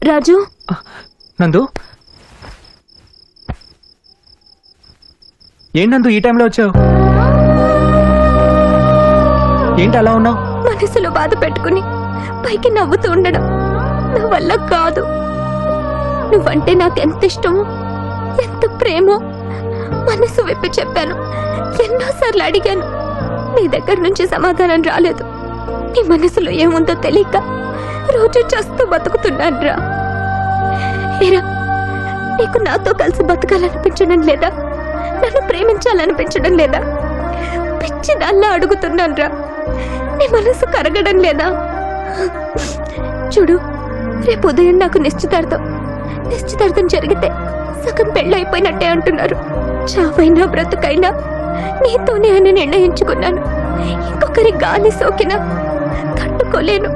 రాజు, నందు, ఏంటి నందు ఈ టైంలో వచ్చావు? ఏంటి అలా ఉన్నావు? మనసులో బాధ పెట్టుకుని పైకి నవ్వుతూ ఉండడం నా వల్ల కాదు. నువ్వంటే నాకెంత ఇష్టమో, ఎంత ప్రేమో మనసు విప్పి చెప్పాను. ఎన్నోసార్లు అడిగాను, నీ దగ్గర నుంచి సమాధానం రాలేదు. నీ మనసులో ఏముందో తెలియక రోజు చేస్తూ బతుకుతున్నాను రా. ఏరా, నీకు నాతో కలిసి బతకాలనిపించడం లేదా? నన్ను ప్రేమించాలనిపించడం లేదా? పిచ్చిదల్లా అడుగుతున్నాను రా. నీ మనసు కరగడం లేదా? చూడు, రేపు ఉదయం నాకు నిశ్చితార్థం జరిగితే సగం పెళ్ళైపోయినట్టే అంటున్నారు. చావైనా బ్రతుకైనా నీతోనే అని నిర్ణయించుకున్నాను. ఇంకొకరి గాలి సోకినా తట్టుకోలేను.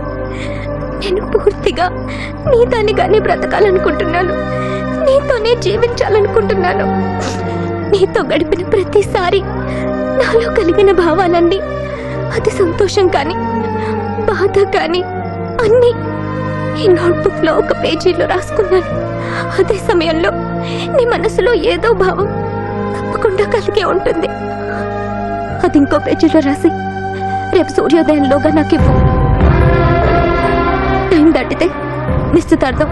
నేను పూర్తిగా నీదానిగానే బ్రతకాలనుకుంటున్నాను. నీతోనే జీవించాలనుకుంటున్నాను. నీతో గడిపిన ప్రతిసారి నాలో కలిగిన భావాలన్నీ, అది సంతోషం కానీ బాధ కానీ అన్నీ ఈ నోట్బుక్ లో ఒక పేజీలో రాసుకున్నాను. అదే సమయంలో నీ మనసులో ఏదో భావం తప్పకుండా కలిగే ఉంటుంది. అది ఇంకో పేజీలో రాసి రేపు సూర్యోదయంలోగా నాకు ఇవ్వు. టైం దాటితే నిశ్చితార్థం,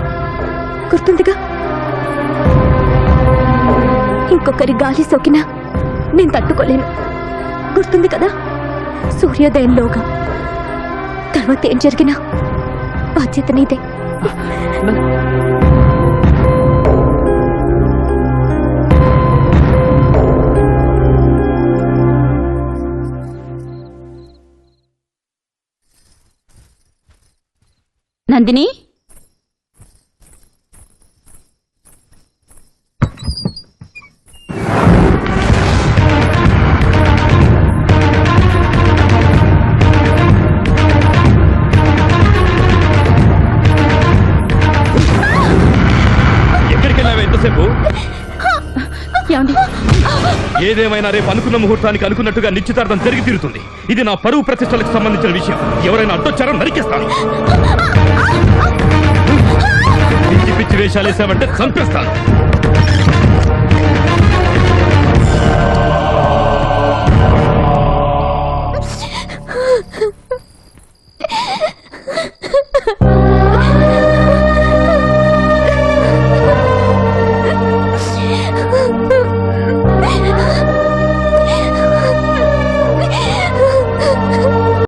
గుర్తుందిగా? ఇంకొకరి గాలి సోకినా నేను తట్టుకోలేను, గుర్తుంది కదా? సూర్యోదయంలోగా. తర్వాత ఏం జరిగినా బాధ్యత నీదే. నందిని, ఏదేమైనా రేపు అనుకున్న ముహూర్తానికి అనుకున్నట్టుగా నిశ్చితార్థం జరిగి తీరుతుంది. ఇది నా పరువు ప్రతిష్టలకు సంబంధించిన విషయం. ఎవరైనా అడ్డొచ్చారో నరికేస్తాను. పిచ్చి పిచ్చి వేషాలేసామంటే చంపేస్తాను.